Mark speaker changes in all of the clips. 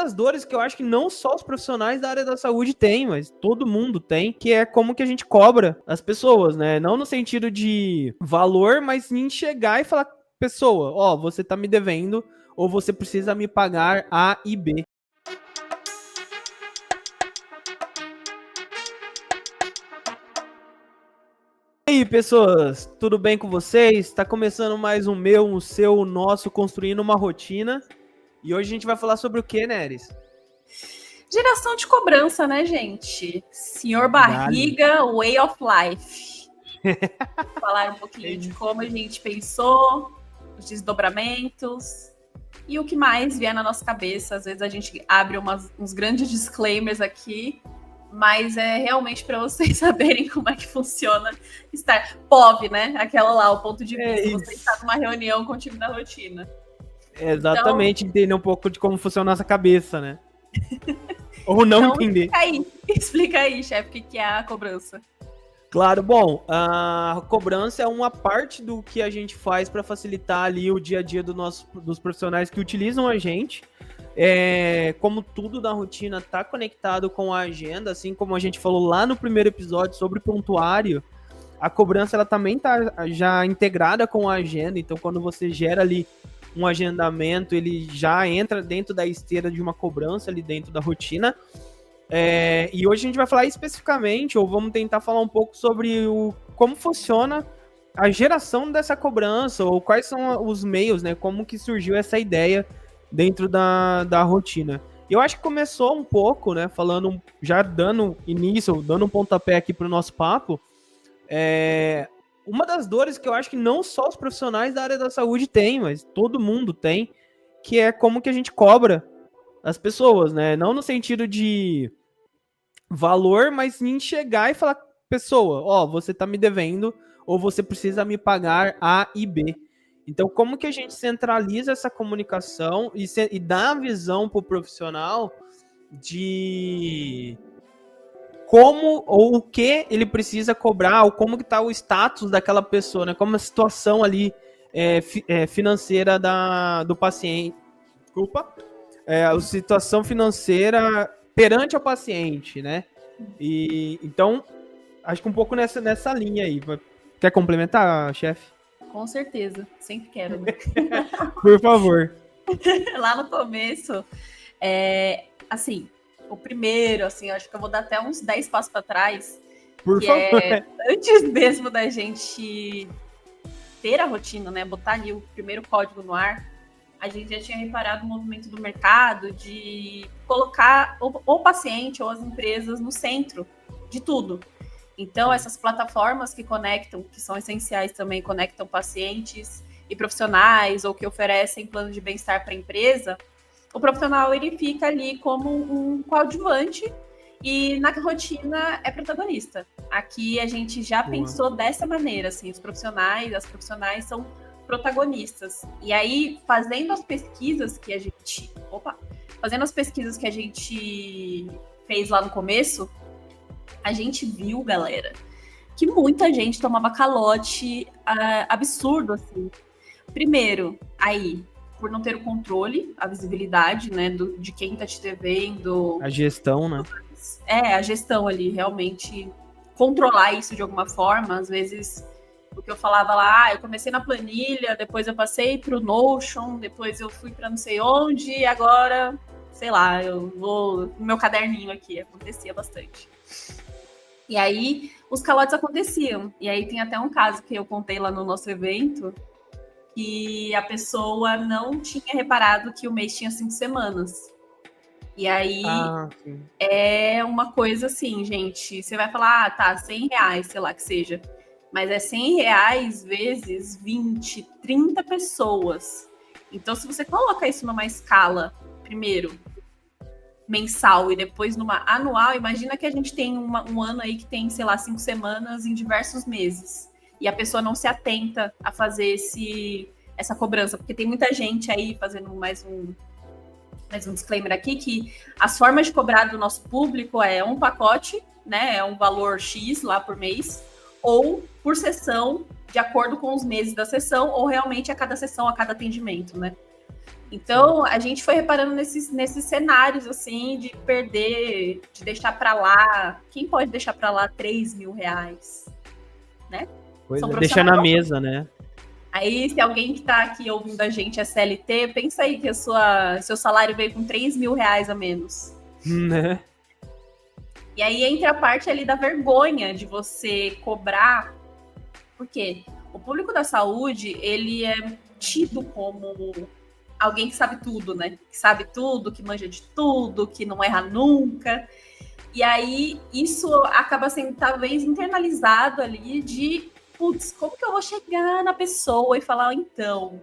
Speaker 1: das dores que eu acho que não só os profissionais da área da saúde têm, mas todo mundo tem, que é como que a gente cobra as pessoas, né? Não no sentido de valor, mas em chegar e falar, pessoa, ó, você tá me devendo ou você precisa me pagar A e B. E aí, pessoas, tudo bem com vocês? Está começando mais um meu, um seu, o nosso, Construindo uma Rotina. E hoje a gente vai falar sobre o que, Neres?
Speaker 2: Geração de cobrança, né, gente? Senhor Barriga, Way of Life. Falar um pouquinho de como a gente pensou, os desdobramentos e o que mais vier na nossa cabeça. Às vezes a gente abre uns grandes disclaimers aqui, mas é realmente para vocês saberem como é que funciona estar POV, né? Aquela lá, o ponto de vista. Você está numa reunião com o time da rotina.
Speaker 1: Exatamente, então, entender um pouco de como funciona a nossa cabeça, né? Ou não
Speaker 2: então,
Speaker 1: entender.
Speaker 2: Explica aí, chefe, o que é a cobrança.
Speaker 1: Claro, bom, a cobrança é uma parte do que a gente faz para facilitar ali o dia a dia dos profissionais que utilizam a gente. Como tudo da rotina está conectado com a agenda, assim como a gente falou lá no primeiro episódio sobre prontuário, a cobrança ela também está já integrada com a agenda. Então, quando você gera ali um agendamento, ele já entra dentro da esteira de uma cobrança ali dentro da rotina. E hoje a gente vai falar especificamente, ou vamos tentar falar um pouco sobre como funciona a geração dessa cobrança, ou quais são os meios, né? Como que surgiu essa ideia dentro da rotina. Eu acho que começou um pouco, né? Falando, já dando início, dando um pontapé aqui para o nosso papo. Uma das dores que eu acho que não só os profissionais da área da saúde têm, mas todo mundo tem, que é como que a gente cobra as pessoas, né? Não no sentido de valor, mas em chegar e falar, pessoa, ó, você tá me devendo ou você precisa me pagar A e B. Então, como que a gente centraliza essa comunicação e dá a visão pro profissional de como ou o que ele precisa cobrar, ou como que tá o status daquela pessoa, né? Como a situação ali financeira do paciente. Desculpa. A situação financeira perante ao paciente, né? E então, acho que um pouco nessa linha aí. Quer complementar, chefe?
Speaker 2: Com certeza, sempre quero.
Speaker 1: Por favor.
Speaker 2: Lá no começo, assim, o primeiro, assim, acho que eu vou dar até uns 10 passos para trás.
Speaker 1: Por favor.
Speaker 2: Antes mesmo da gente ter a rotina, né? Botar ali o primeiro código no ar, a gente já tinha reparado o movimento do mercado de colocar o paciente ou as empresas no centro de tudo. Então, essas plataformas que conectam, que são essenciais também, conectam pacientes e profissionais, ou que oferecem plano de bem-estar para a empresa, o profissional ele fica ali como um coadjuvante e na rotina é protagonista. Aqui a gente já pensou dessa maneira, assim, as profissionais são protagonistas. E aí, fazendo as pesquisas que a gente fez lá no começo, a gente viu, galera, que muita gente tomava calote absurdo, assim. Primeiro, aí, por não ter o controle, a visibilidade, né, de quem tá te devendo.
Speaker 1: A gestão, né?
Speaker 2: A gestão ali, realmente controlar isso de alguma forma. Às vezes, o que eu falava lá, eu comecei na planilha, depois eu passei pro Notion, depois eu fui para não sei onde, e agora, sei lá, eu vou no meu caderninho aqui. Acontecia bastante. E aí, os calotes aconteciam. E aí tem até um caso que eu contei lá no nosso evento, que a pessoa não tinha reparado que o mês tinha 5 semanas. E aí, é uma coisa assim, gente, você vai falar, tá, R$100, sei lá que seja. Mas é R$100 vezes 20, 30 pessoas. Então, se você coloca isso numa escala, primeiro, mensal e depois numa anual, imagina que a gente tem um ano aí que tem, sei lá, 5 semanas em diversos meses. E a pessoa não se atenta a fazer essa cobrança, porque tem muita gente aí fazendo mais um disclaimer aqui, que as formas de cobrar do nosso público é um pacote, né, é um valor X lá por mês, ou por sessão, de acordo com os meses da sessão, ou realmente a cada sessão, a cada atendimento, né? Então, a gente foi reparando nesses cenários, assim, de perder, de deixar para lá. Quem pode deixar para lá R$ 3.000, né?
Speaker 1: Pois é, deixa na mesa, né?
Speaker 2: Aí, se alguém que está aqui ouvindo a gente é CLT, pensa aí que seu salário veio com R$ 3.000 a menos.
Speaker 1: Né?
Speaker 2: E aí entra a parte ali da vergonha de você cobrar, porque o público da saúde, ele é tido como alguém que sabe tudo, né? Que sabe tudo, que manja de tudo, que não erra nunca. E aí isso acaba sendo talvez internalizado ali de, putz, como que eu vou chegar na pessoa e falar, então,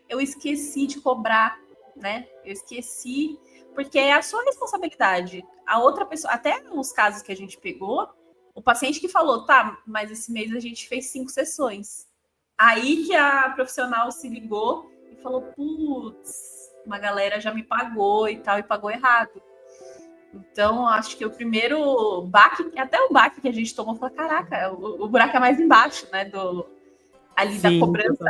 Speaker 2: eu esqueci de cobrar, né? Eu esqueci, porque é a sua responsabilidade. A outra pessoa, até nos casos que a gente pegou, o paciente que falou, tá, mas esse mês a gente fez 5 sessões. Aí que a profissional se ligou e falou, putz, uma galera já me pagou e tal, e pagou errado. Então, acho que o primeiro baque, até o baque que a gente tomou, falou, caraca, o buraco é mais embaixo, né, ali da cobrança,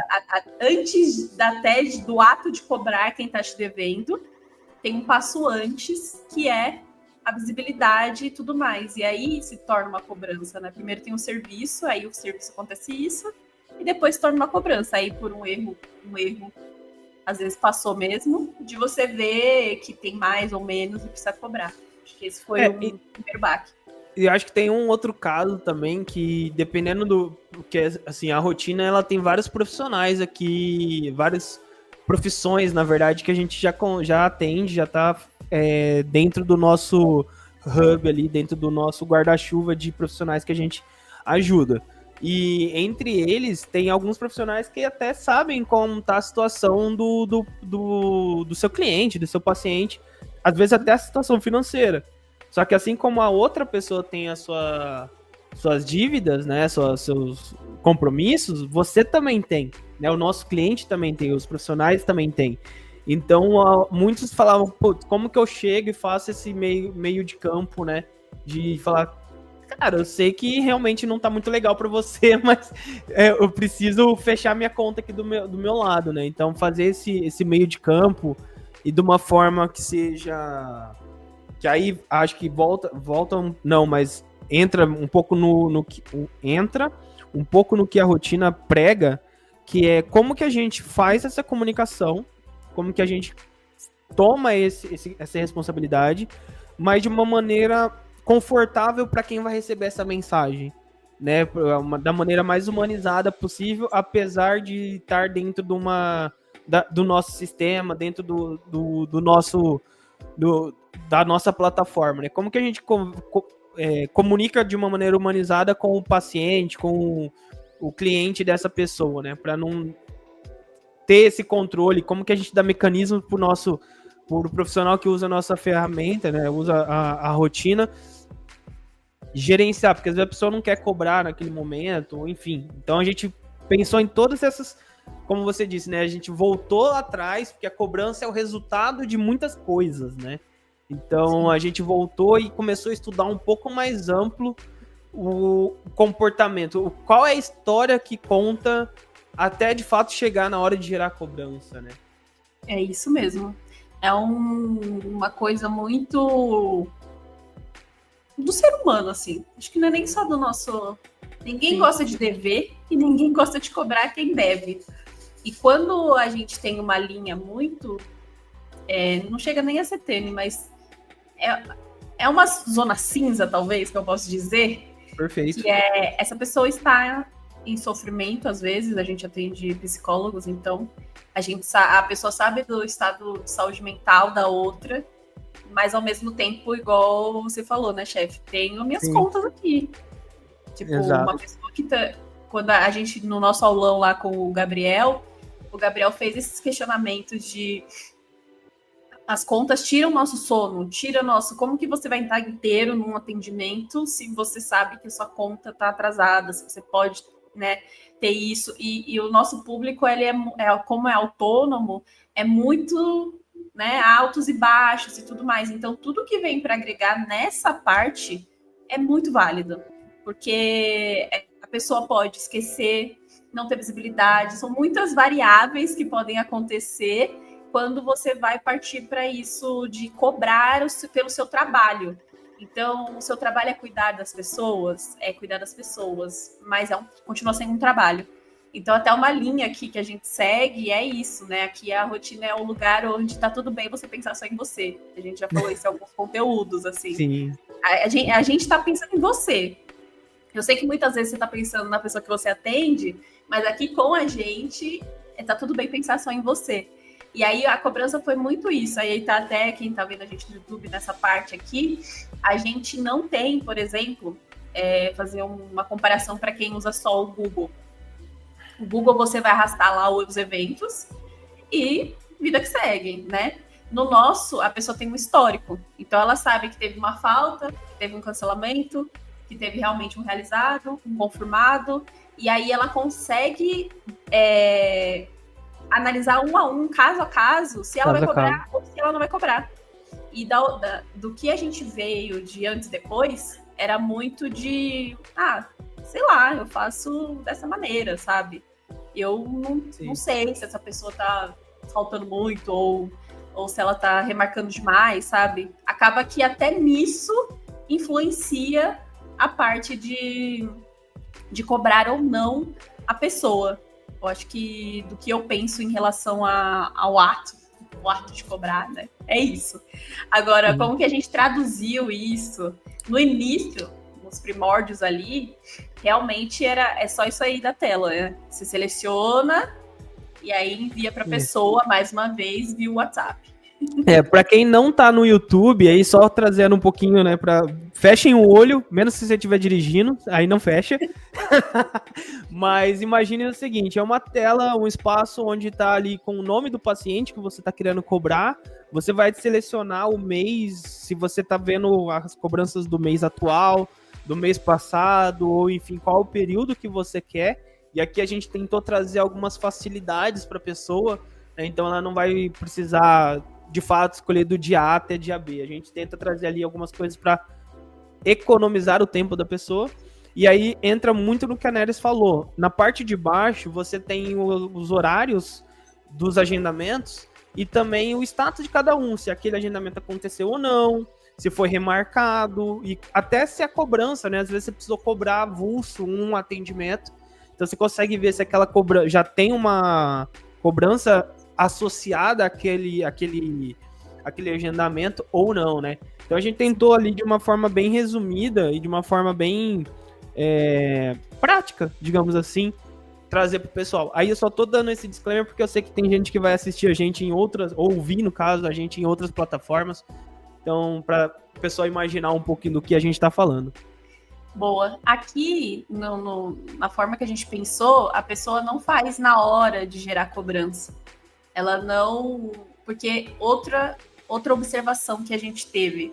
Speaker 2: antes até do ato de cobrar quem está te devendo, tem um passo antes, que é a visibilidade e tudo mais. E aí se torna uma cobrança, né? Primeiro tem um serviço, aí o serviço acontece isso, e depois se torna uma cobrança. Aí por um erro, às vezes passou mesmo, de você ver que tem mais ou menos e precisa cobrar. Acho que esse foi o primeiro baque.
Speaker 1: E acho que tem um outro caso também que, dependendo do... Porque, assim, a rotina, ela tem vários profissionais aqui, várias profissões, na verdade, que a gente já atende, já tá dentro do nosso hub ali, dentro do nosso guarda-chuva de profissionais que a gente ajuda. E entre eles, tem alguns profissionais que até sabem como tá a situação do seu cliente, do seu paciente, às vezes até a situação financeira. Só que assim como a outra pessoa tem suas dívidas, né, seus compromissos, você também tem, né, o nosso cliente também tem, os profissionais também têm. Então, muitos falavam, pô, como que eu chego e faço esse meio de campo, né, de falar, cara, eu sei que realmente não tá muito legal para você, mas eu preciso fechar minha conta aqui do meu lado, né, então fazer esse meio de campo e de uma forma que seja... que aí acho que mas entra um pouco entra um pouco no que a rotina prega, que é como que a gente faz essa comunicação, como que a gente toma essa responsabilidade, mas de uma maneira confortável para quem vai receber essa mensagem, né? Da maneira mais humanizada possível, apesar de estar dentro do nosso sistema, dentro do nosso... da nossa plataforma, né? Como que a gente comunica de uma maneira humanizada com o paciente, com o cliente dessa pessoa, né? Para não ter esse controle, como que a gente dá mecanismo pro profissional que usa a nossa ferramenta, né? Usa a rotina, gerenciar, porque às vezes a pessoa não quer cobrar naquele momento, enfim. Então a gente pensou em todas essas, como você disse, né? A gente voltou atrás, porque a cobrança é o resultado de muitas coisas, né? Então, a gente voltou e começou a estudar um pouco mais amplo o comportamento. Qual é a história que conta até, de fato, chegar na hora de gerar cobrança, né?
Speaker 2: É isso mesmo. É uma coisa muito do ser humano, assim. Acho que não é nem só do nosso... Ninguém gosta de dever e ninguém gosta de cobrar quem deve. E quando a gente tem uma linha muito... não chega nem a ser tênue, mas é uma zona cinza, talvez, que eu posso dizer.
Speaker 1: Perfeito.
Speaker 2: Que essa pessoa está em sofrimento, às vezes, a gente atende psicólogos, então a pessoa sabe do estado de saúde mental da outra, mas ao mesmo tempo, igual você falou, né, chefe? Tenho minhas contas aqui. Tipo, uma pessoa que quando a gente, no nosso aulão lá com o Gabriel fez esses questionamentos de as contas tiram nosso sono, como que você vai estar inteiro num atendimento se você sabe que a sua conta está atrasada, se você pode, né, ter isso, e o nosso público, ele como é autônomo, é muito, né, altos e baixos e tudo mais, então tudo que vem para agregar nessa parte é muito válido, porque a pessoa pode esquecer, não ter visibilidade, são muitas variáveis que podem acontecer. quando você vai partir para isso de cobrar pelo seu trabalho. Então, o seu trabalho é cuidar das pessoas, mas continua sendo um trabalho. Então, até uma linha aqui que a gente segue é isso, né? Aqui a rotina é um lugar onde tá tudo bem você pensar só em você. A gente já falou isso em alguns conteúdos, assim.
Speaker 1: Sim.
Speaker 2: A gente tá pensando em você. Eu sei que muitas vezes você tá pensando na pessoa que você atende, mas aqui com a gente, tá tudo bem pensar só em você. E aí a cobrança foi muito isso. Aí tá até quem tá vendo a gente no YouTube nessa parte aqui, a gente não tem, por exemplo, fazer uma comparação para quem usa só o Google. O Google você vai arrastar lá os eventos e vida que segue, né? No nosso, a pessoa tem um histórico. Então ela sabe que teve uma falta, que teve um cancelamento, que teve realmente um realizado, um confirmado, e aí ela consegue analisar um a um, caso a caso, se ela vai cobrar ou se ela não vai cobrar. E do que a gente veio de antes e depois, era muito de, sei lá, eu faço dessa maneira, sabe? Eu não sei se essa pessoa tá faltando muito ou se ela tá remarcando demais, sabe? Acaba que até nisso influencia a parte de cobrar ou não a pessoa. Eu acho que do que eu penso em relação ao ato, o ato de cobrar, né? É isso. Agora, como que a gente traduziu isso? No início, nos primórdios ali, realmente é só isso aí da tela, né? Você seleciona e aí envia para a pessoa, mais uma vez, via WhatsApp.
Speaker 1: Pra quem não tá no YouTube, aí só trazendo um pouquinho, né, fechem o olho, menos se você estiver dirigindo, aí não fecha. Mas imagine o seguinte, é uma tela, um espaço onde tá ali com o nome do paciente que você tá querendo cobrar, você vai selecionar o mês, se você tá vendo as cobranças do mês atual, do mês passado, ou enfim, qual o período que você quer, e aqui a gente tentou trazer algumas facilidades para a pessoa, né, então ela não vai precisar de fato escolher do dia A até dia B. A gente tenta trazer ali algumas coisas para economizar o tempo da pessoa. E aí entra muito no que a Neres falou. Na parte de baixo, você tem os horários dos agendamentos e também o status de cada um, se aquele agendamento aconteceu ou não, se foi remarcado, e até se a cobrança, né? Às vezes você precisou cobrar avulso um atendimento. Então você consegue ver se aquela cobrança já tem uma cobrança associada àquele agendamento ou não, né? Então a gente tentou ali de uma forma bem resumida e de uma forma bem prática, digamos assim, trazer pro pessoal. Aí eu só tô dando esse disclaimer porque eu sei que tem gente que vai assistir a gente em outras, ou ouvir, no caso, a gente em outras plataformas. Então, para o pessoal imaginar um pouquinho do que a gente tá falando.
Speaker 2: Boa. Aqui, na forma que a gente pensou, a pessoa não faz na hora de gerar cobrança. Ela não... Porque outra observação que a gente teve,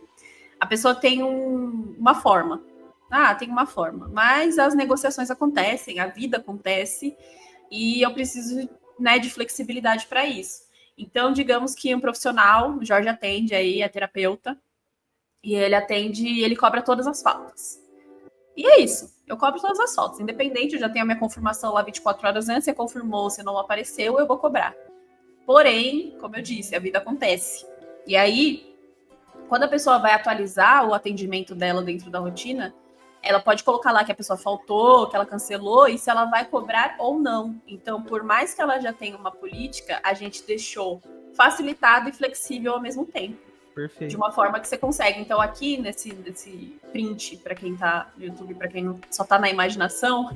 Speaker 2: a pessoa tem uma forma. Tem uma forma. Mas as negociações acontecem, a vida acontece, e eu preciso, né, de flexibilidade para isso. Então, digamos que um profissional, o Jorge atende aí, é terapeuta, e ele cobra todas as faltas. E é isso, eu cobro todas as faltas. Independente, eu já tenho a minha confirmação lá 24 horas antes, você confirmou, você não apareceu, eu vou cobrar. Porém, como eu disse, a vida acontece. E aí, quando a pessoa vai atualizar o atendimento dela dentro da rotina, ela pode colocar lá que a pessoa faltou, que ela cancelou, e se ela vai cobrar ou não. Então, por mais que ela já tenha uma política, a gente deixou facilitado e flexível ao mesmo tempo.
Speaker 1: Perfeito.
Speaker 2: De uma forma que você consegue. Então, aqui nesse print, para quem tá no YouTube, para quem só tá na imaginação,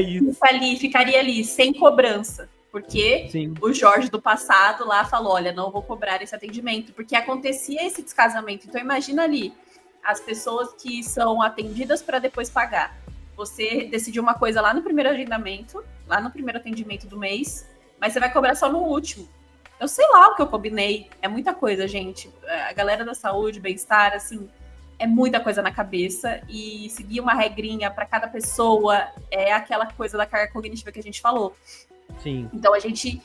Speaker 1: isso.
Speaker 2: Ficaria ali, sem cobrança. Porque Sim. O Jorge do passado lá falou, olha, não vou cobrar esse atendimento, porque acontecia esse descasamento. Então, imagina ali, as pessoas que são atendidas para depois pagar. Você decidiu uma coisa lá no primeiro agendamento, lá no primeiro atendimento do mês, mas você vai cobrar só no último. Eu sei lá o que eu combinei. É muita coisa, gente. A galera da saúde, bem-estar, assim, é muita coisa na cabeça. E seguir uma regrinha para cada pessoa é aquela coisa da carga cognitiva que a gente falou.
Speaker 1: Sim.
Speaker 2: Então, a gente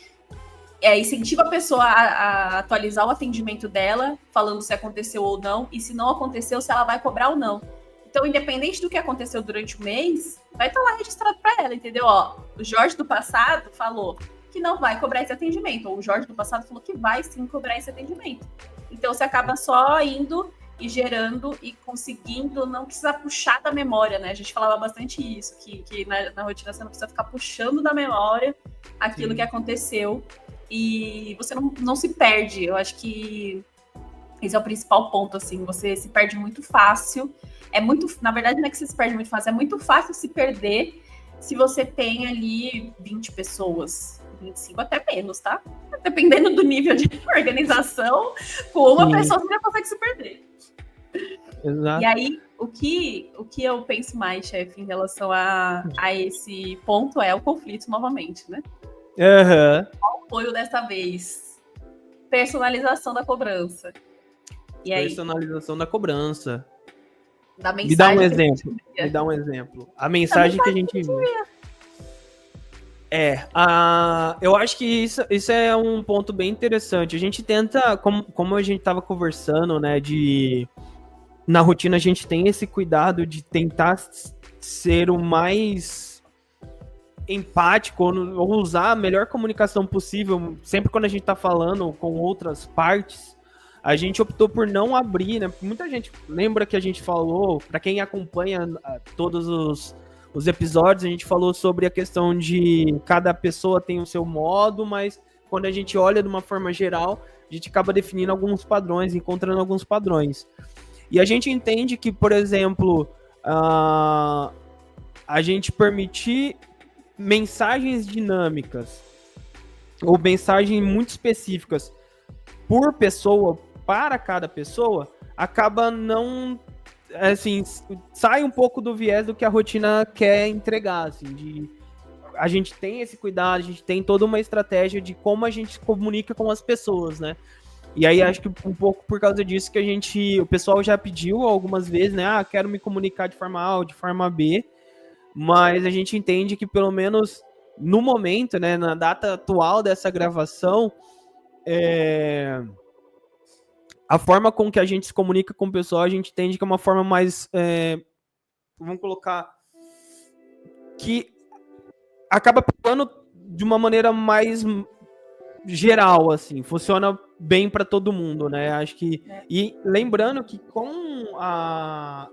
Speaker 2: incentiva a pessoa a atualizar o atendimento dela, falando se aconteceu ou não, e se não aconteceu, se ela vai cobrar ou não. Então, independente do que aconteceu durante o mês, vai estar lá registrado para ela, entendeu? Ó, o Jorge do passado falou que não vai cobrar esse atendimento. Ou o Jorge do passado falou que vai sim cobrar esse atendimento. Então você acaba só indo e gerando e conseguindo não precisar puxar da memória, né? A gente falava bastante isso, que na rotina você não precisa ficar puxando da memória aquilo que aconteceu e você não se perde. Eu acho que esse é o principal ponto, assim, você se perde muito fácil. Na verdade, não é que você se perde muito fácil, é muito fácil se perder se você tem ali 20 pessoas, 25 até menos, tá? Dependendo do nível de organização, com uma pessoa você já consegue se perder.
Speaker 1: Exato.
Speaker 2: E aí, o que eu penso mais, chefe, em relação a esse ponto é o conflito novamente, né? Qual foi o dessa vez? Personalização da cobrança. E aí?
Speaker 1: Personalização da cobrança.
Speaker 2: Da mensagem.
Speaker 1: Me dá um exemplo. A mensagem que a gente viu. Eu acho que isso é um ponto bem interessante. A gente tenta, como a gente estava conversando, né, na rotina a gente tem esse cuidado de tentar ser o mais empático, ou usar a melhor comunicação possível, sempre quando a gente está falando com outras partes. A gente optou por não abrir, né? Muita gente lembra que a gente falou, para quem acompanha todos os episódios, a gente falou sobre a questão de cada pessoa tem o seu modo, mas quando a gente olha de uma forma geral, a gente acaba definindo alguns padrões, encontrando alguns padrões. E a gente entende que, por exemplo, a gente permitir mensagens dinâmicas ou mensagens muito específicas por pessoa, para cada pessoa, acaba não, assim, sai um pouco do viés do que a rotina quer entregar, assim, a gente tem esse cuidado, a gente tem toda uma estratégia de como a gente comunica com as pessoas, né? E aí acho que um pouco por causa disso que o pessoal já pediu algumas vezes, né? Quero me comunicar de forma A ou de forma B, mas a gente entende que pelo menos no momento, né, na data atual dessa gravação, a forma com que a gente se comunica com o pessoal, a gente entende que é uma forma mais, vamos colocar, que acaba pegando de uma maneira mais geral, assim, funciona bem para todo mundo, né? Acho que e lembrando que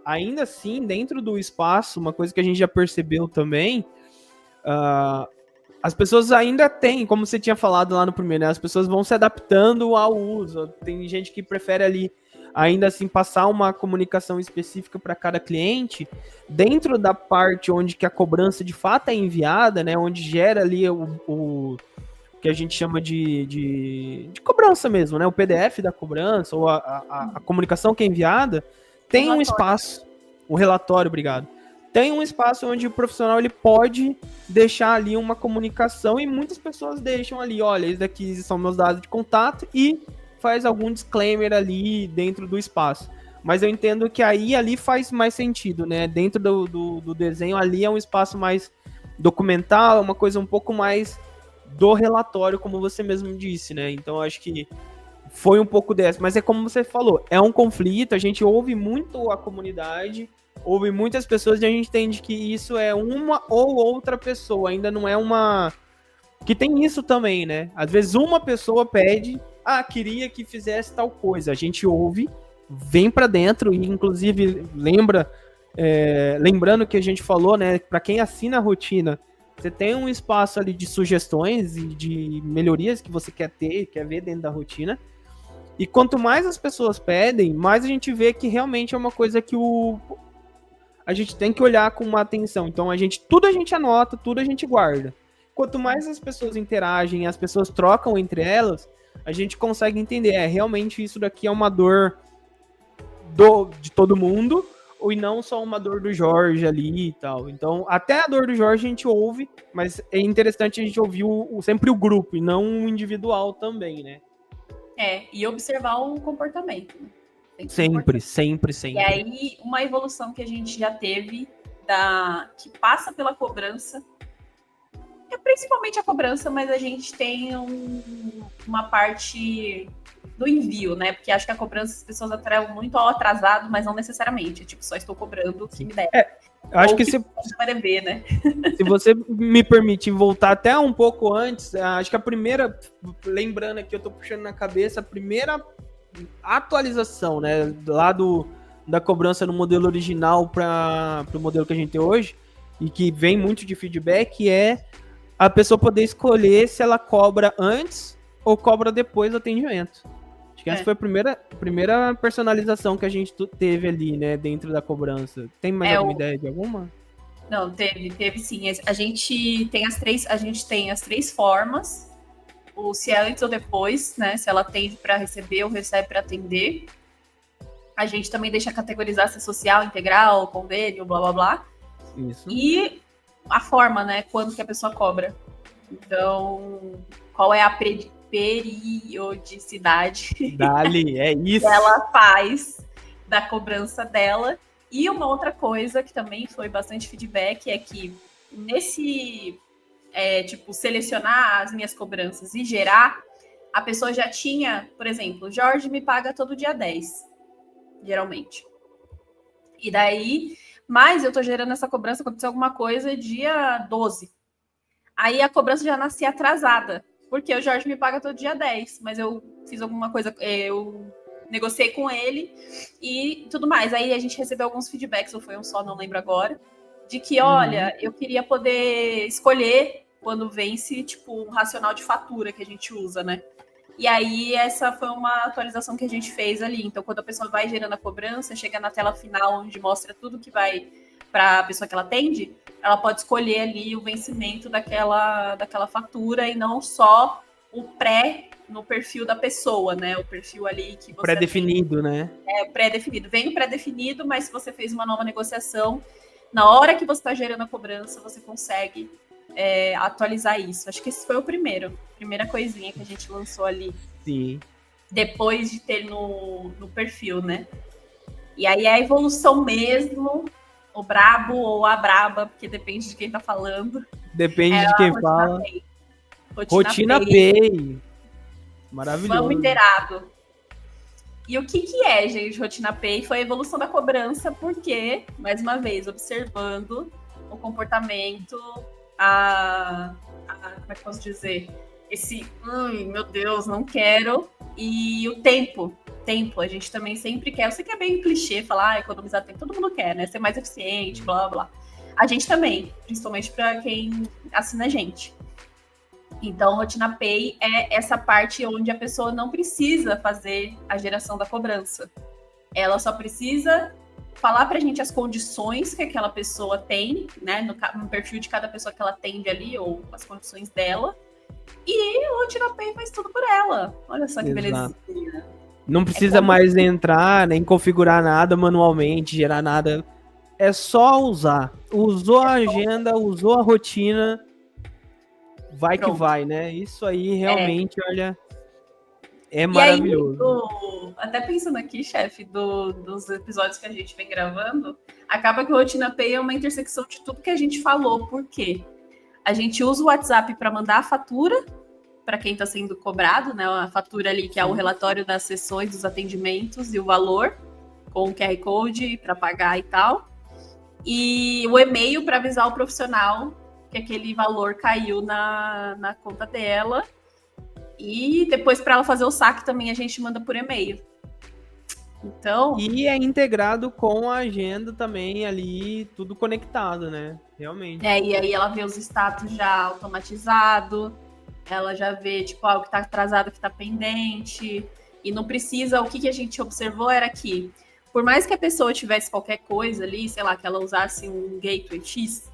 Speaker 1: ainda assim dentro do espaço, uma coisa que a gente já percebeu também, as pessoas ainda têm, como você tinha falado lá no primeiro, né? As pessoas vão se adaptando ao uso. Tem gente que prefere ali ainda assim passar uma comunicação específica para cada cliente dentro da parte onde que a cobrança de fato é enviada, né? Onde gera ali o que a gente chama de cobrança mesmo, né? O PDF da cobrança ou a comunicação que é enviada tem um espaço, o relatório, obrigado. Tem um espaço onde o profissional ele pode deixar ali uma comunicação e muitas pessoas deixam ali, olha, esses daqui são meus dados de contato e faz algum disclaimer ali dentro do espaço. Mas eu entendo que ali faz mais sentido, né? Dentro do desenho ali é um espaço mais documental, é uma coisa um pouco mais do relatório, como você mesmo disse, né? Então eu acho que foi um pouco dessa, mas é como você falou, é um conflito, a gente ouve muito a comunidade, ouve muitas pessoas e a gente entende que isso é uma ou outra pessoa, ainda não é uma... Que tem isso também, né? Às vezes uma pessoa pede, queria que fizesse tal coisa, a gente ouve, vem pra dentro e inclusive lembrando que a gente falou, né? Pra quem assina a rotina, você tem um espaço ali de sugestões e de melhorias que você quer ver dentro da rotina. E quanto mais as pessoas pedem, mais a gente vê que realmente é uma coisa que a gente tem que olhar com uma atenção. Então tudo a gente anota, tudo a gente guarda. Quanto mais as pessoas interagem, as pessoas trocam entre elas, a gente consegue entender, realmente isso daqui é uma dor de todo mundo, e não só uma dor do Jorge ali e tal. Então, até a dor do Jorge a gente ouve, mas é interessante a gente ouvir sempre o grupo, e não o individual também, né?
Speaker 2: E observar o comportamento. Né?
Speaker 1: Sempre.
Speaker 2: E aí, uma evolução que a gente já teve, que passa pela cobrança, é principalmente a cobrança, mas a gente tem uma parte do envio, né? Porque acho que a cobrança as pessoas atrelam muito ao atrasado, mas não necessariamente. Tipo, só estou cobrando o que me deve.
Speaker 1: Eu acho
Speaker 2: Ou
Speaker 1: que
Speaker 2: que
Speaker 1: se
Speaker 2: vai ver, né?
Speaker 1: Se você me permitir voltar até um pouco antes, acho que a primeira, lembrando aqui, eu tô puxando na cabeça, a primeira atualização, né, lá da cobrança no modelo original para o modelo que a gente tem hoje, e que vem muito de feedback, é a pessoa poder escolher se ela cobra antes ou cobra depois do atendimento. Acho que essa foi a primeira personalização que a gente teve ali, né, dentro da cobrança. Tem mais alguma ideia de alguma?
Speaker 2: Não, teve sim. A gente tem as três formas. O se é antes ou depois, né? Se ela atende para receber ou recebe para atender. A gente também deixa categorizar se é social, integral, convênio, blá blá blá.
Speaker 1: Isso.
Speaker 2: E a forma, né? Quando que a pessoa cobra. Então, qual é a periodicidade
Speaker 1: Dali, é isso.
Speaker 2: que ela faz da cobrança dela. E uma outra coisa que também foi bastante feedback é que nesse, selecionar as minhas cobranças e gerar, a pessoa já tinha, por exemplo, Jorge me paga todo dia 10, geralmente. E daí, mas eu tô gerando essa cobrança, aconteceu alguma coisa dia 12. Aí a cobrança já nascia atrasada, porque o Jorge me paga todo dia 10, mas eu fiz alguma coisa, eu negociei com ele e tudo mais. Aí a gente recebeu alguns feedbacks, ou foi um só, não lembro agora, de que, olha, eu queria poder escolher quando vence, tipo, um racional de fatura que a gente usa, né? E aí essa foi uma atualização que a gente fez ali. Então, quando a pessoa vai gerando a cobrança, chega na tela final, onde mostra tudo que vai para a pessoa que ela atende, ela pode escolher ali o vencimento daquela fatura e não só o pré no perfil da pessoa, né? O perfil ali que você
Speaker 1: pré-definido, né?
Speaker 2: É, pré-definido. Vem o pré-definido, mas se você fez uma nova negociação, na hora que você está gerando a cobrança, você consegue atualizar isso. Acho que esse foi a primeira coisinha que a gente lançou ali.
Speaker 1: Sim.
Speaker 2: Depois de ter no perfil, né? E aí a evolução mesmo, o brabo ou a braba, porque depende de quem tá falando.
Speaker 1: Depende de quem fala.
Speaker 2: Pay.
Speaker 1: Rotina Pay. Maravilhoso.
Speaker 2: Vamos inteirado. E o que é, gente, Rotina Pay? Foi a evolução da cobrança, porque, mais uma vez, observando o comportamento, como é que posso dizer? Esse, meu Deus, não quero. E o tempo, a gente também sempre quer. Eu sei que é bem clichê falar, economizar tempo, todo mundo quer, né? Ser mais eficiente, blá, blá. A gente também, principalmente para quem assina a gente. Então, Rotina Pay é essa parte onde a pessoa não precisa fazer a geração da cobrança. Ela só precisa falar para a gente as condições que aquela pessoa tem, né? No perfil de cada pessoa que ela atende ali, ou as condições dela. E o Rotina Pay faz tudo por ela. Olha só que belezinha.
Speaker 1: Não precisa mais entrar, nem configurar nada manualmente, gerar nada. É só usar. Usou a agenda, usou a rotina, vai Pronto. Que vai, né? Isso aí realmente, olha, é maravilhoso.
Speaker 2: Aí, até pensando aqui, chefe, dos episódios que a gente vem gravando, acaba que o Rotina Pay é uma intersecção de tudo que a gente falou. Por quê? A gente usa o WhatsApp para mandar a fatura para quem está sendo cobrado, né? A fatura ali que é o relatório das sessões, dos atendimentos e o valor, com o QR Code para pagar e tal. E o e-mail para avisar o profissional que aquele valor caiu na conta dela. E depois, para ela fazer o saque, também a gente manda por e-mail. Então...
Speaker 1: E é integrado com a agenda também ali, tudo conectado, né? Realmente.
Speaker 2: E aí ela vê os status já automatizado, ela já vê, tipo, o que tá atrasado, o que tá pendente. E não precisa... O que a gente observou era que, por mais que a pessoa tivesse qualquer coisa ali, sei lá, que ela usasse um gateway X,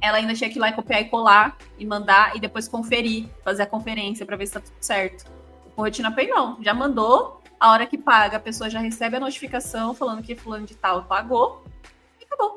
Speaker 2: ela ainda tinha que ir lá e copiar e colar e mandar e depois conferir, fazer a conferência para ver se tá tudo certo. O Rotina Pay não, já mandou, a hora que paga, a pessoa já recebe a notificação falando que fulano de tal pagou e acabou.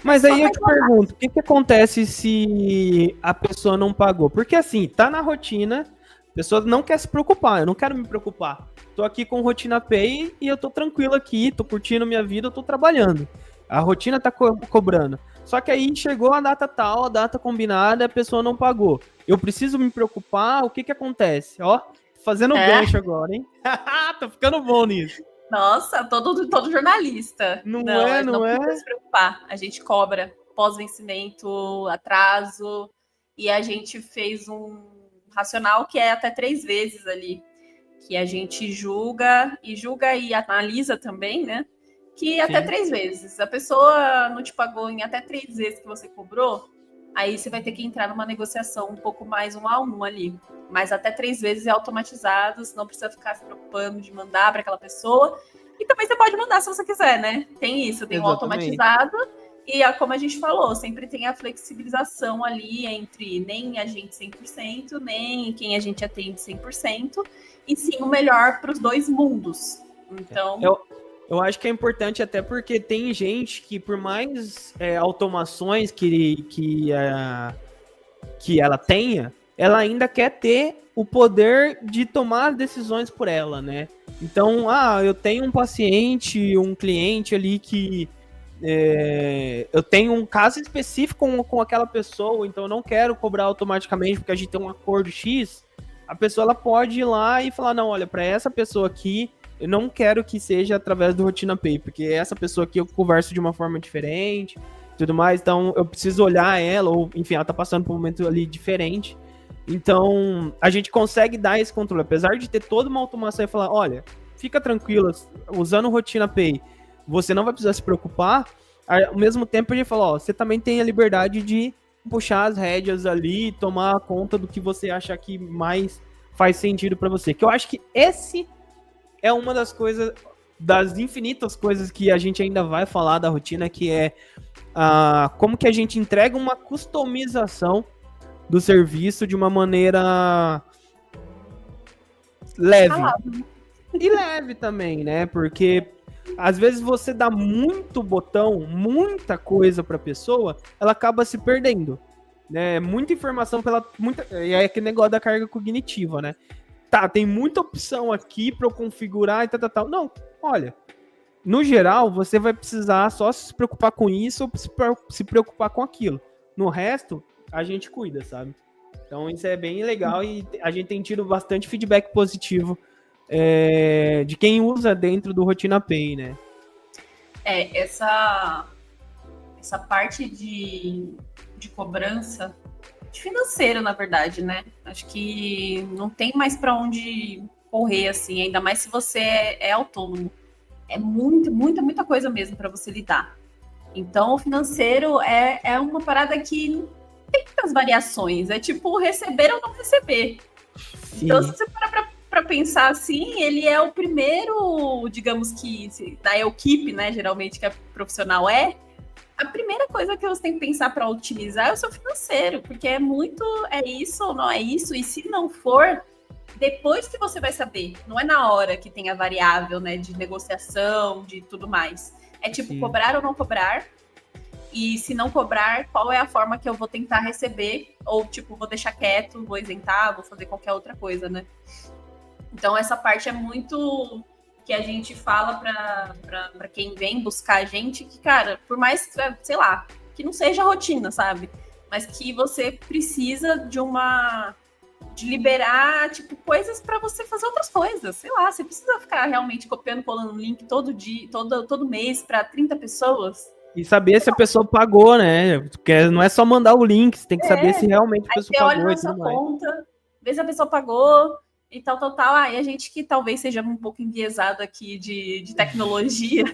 Speaker 1: Mas aí eu te pergunto, o que acontece se a pessoa não pagou? Porque assim, tá na rotina, a pessoa não quer se preocupar, eu não quero me preocupar. Tô aqui com Rotina Pay e eu tô tranquilo aqui, tô curtindo minha vida, eu tô trabalhando. A rotina tá cobrando. Só que aí chegou a data tal, a data combinada, a pessoa não pagou. Eu preciso me preocupar, o que acontece? Ó, fazendo gancho agora, hein? Tô ficando bom nisso.
Speaker 2: Nossa, todo jornalista.
Speaker 1: Não é, não é?
Speaker 2: precisa se preocupar. A gente cobra pós-vencimento, atraso, e a gente fez um racional que é até 3 vezes ali, que a gente julga e analisa também, né? Que até
Speaker 1: Sim.
Speaker 2: 3 vezes. A pessoa não te pagou em até 3 vezes que você cobrou, aí você vai ter que entrar numa negociação um pouco mais 1 a 1 ali. Mas até 3 vezes é automatizado, você não precisa ficar se preocupando de mandar para aquela pessoa. E também você pode mandar se você quiser, né? Tem isso, tem o automatizado. E como a gente falou, sempre tem a flexibilização ali entre nem a gente 100%, nem quem a gente atende 100%, e sim o melhor para os dois mundos. Então...
Speaker 1: Eu acho que é importante até porque tem gente que, por mais automações que ela tenha, ela ainda quer ter o poder de tomar decisões por ela, né? Então, eu tenho um paciente, um cliente ali que eu tenho um caso específico com aquela pessoa, então eu não quero cobrar automaticamente porque a gente tem um acordo X. A pessoa ela pode ir lá e falar, não, olha, para essa pessoa aqui, eu não quero que seja através do Rotina Pay, porque essa pessoa aqui eu converso de uma forma diferente, tudo mais, então eu preciso olhar ela, ou enfim, ela tá passando por um momento ali diferente. Então, a gente consegue dar esse controle, apesar de ter toda uma automação e falar, olha, fica tranquila, usando o Rotina Pay, você não vai precisar se preocupar. Ao mesmo tempo, a gente fala, ó, você também tem a liberdade de puxar as rédeas ali, tomar conta do que você acha que mais faz sentido para você. Que eu acho que esse é uma das coisas, das infinitas coisas que a gente ainda vai falar da rotina, que é como que a gente entrega uma customização do serviço de uma maneira leve. E leve também, né? Porque às vezes você dá muito botão, muita coisa para a pessoa, ela acaba se perdendo, né? Muita informação e é aquele negócio da carga cognitiva, né? Tá, tem muita opção aqui para eu configurar e tal. Não, olha, no geral, você vai precisar só se preocupar com isso ou se preocupar com aquilo. No resto, a gente cuida, sabe? Então isso é bem legal e a gente tem tido bastante feedback positivo de quem usa dentro do Rotina Pay, né?
Speaker 2: Essa parte de cobrança, de financeiro, na verdade, né? Acho que não tem mais para onde correr, assim, ainda mais se você é autônomo. É muita coisa mesmo para você lidar. Então, o financeiro é uma parada que não tem muitas variações. É tipo receber ou não receber. Sim. Então, se você parar para pensar assim, ele é o primeiro, digamos que, da equipe, né? Geralmente que a profissional a primeira coisa que você tem que pensar para otimizar é o seu financeiro, porque é isso ou não é isso, e se não for, depois que você vai saber, não é na hora que tem a variável, né, de negociação, de tudo mais. É tipo, sim, cobrar ou não cobrar, e se não cobrar, qual é a forma que eu vou tentar receber, ou tipo, vou deixar quieto, vou isentar, vou fazer qualquer outra coisa, né? Então essa parte é muito que a gente fala para quem vem buscar a gente, que, cara, por mais, sei lá, que não seja rotina, sabe? Mas que você precisa de liberar, tipo, coisas para você fazer outras coisas. Sei lá, você precisa ficar realmente copiando, colando link todo dia, todo mês para 30 pessoas.
Speaker 1: E saber se a pessoa pagou, né? Porque não é só mandar o link, você tem que saber se realmente a pessoa pagou.
Speaker 2: Aí você olha na sua conta, vê se a pessoa pagou, e tal. E a gente que talvez seja um pouco enviesado aqui de tecnologia,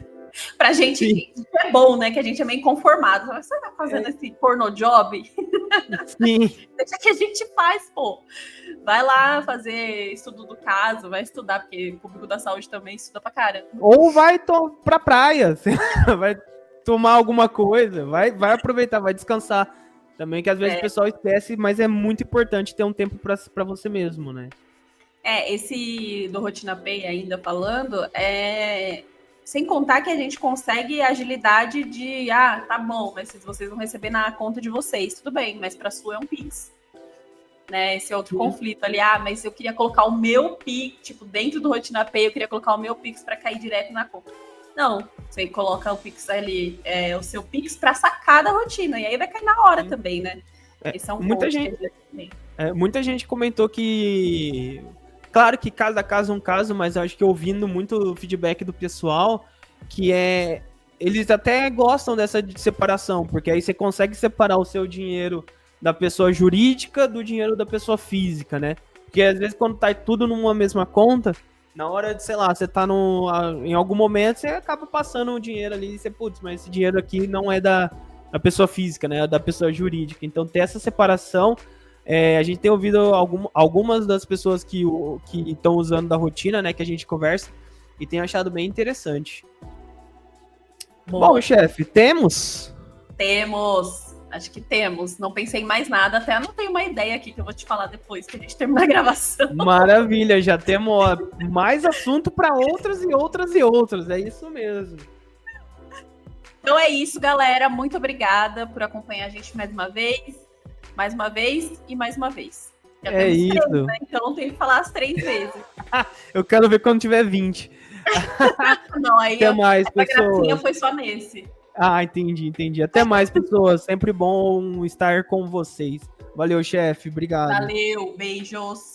Speaker 2: pra gente sim, é bom, né? Que a gente é meio conformado. Você tá fazendo esse porno job?
Speaker 1: Sim.
Speaker 2: Deixa que a gente faz, pô. Vai lá fazer estudo do caso, vai estudar, porque o público da saúde também estuda pra caramba.
Speaker 1: Ou vai pra praia, vai tomar alguma coisa, vai aproveitar, vai descansar. Também, que às vezes o pessoal esquece, mas é muito importante ter um tempo pra você mesmo, né?
Speaker 2: Esse do Rotina Pay ainda falando, sem contar que a gente consegue a agilidade de, tá bom, mas se vocês vão receber na conta de vocês, tudo bem, mas para sua é um Pix. Né, esse outro conflito ali, mas eu queria colocar o meu Pix, tipo, dentro do Rotina Pay, eu queria colocar o meu Pix para cair direto na conta. Não, você coloca o Pix ali, o seu Pix para sacar da rotina, e aí vai cair na hora também, né? Esse é um
Speaker 1: muita gente comentou que Claro que cada caso é um caso, mas eu acho que ouvindo muito feedback do pessoal, que eles até gostam dessa separação, porque aí você consegue separar o seu dinheiro da pessoa jurídica do dinheiro da pessoa física, né? Porque às vezes quando tá tudo numa mesma conta, na hora de, sei lá, você tá em algum momento, você acaba passando o dinheiro ali e você, putz, mas esse dinheiro aqui não é da pessoa física, né? É da pessoa jurídica. Então ter essa separação, a gente tem ouvido algumas das pessoas que estão usando da rotina, né, que a gente conversa, e tem achado bem interessante. Bom, chefe, temos?
Speaker 2: Temos. Acho que temos. Não pensei em mais nada. Até anotei uma ideia aqui que eu vou te falar depois que a gente terminar a gravação.
Speaker 1: Maravilha, já temos mais assunto para outras e outras e outras. É isso mesmo.
Speaker 2: Então é isso, galera. Muito obrigada por acompanhar a gente mais uma vez e mais uma vez. Já
Speaker 1: é isso.
Speaker 2: 3, né? Então tem que falar as 3 vezes.
Speaker 1: Eu quero ver quando tiver 20.
Speaker 2: Não, aí
Speaker 1: até mais,
Speaker 2: a
Speaker 1: pessoas.
Speaker 2: gracinha foi só nesse.
Speaker 1: Ah, entendi. Até mais, pessoas. Sempre bom estar com vocês. Valeu, chefe. Obrigado.
Speaker 2: Valeu, beijos.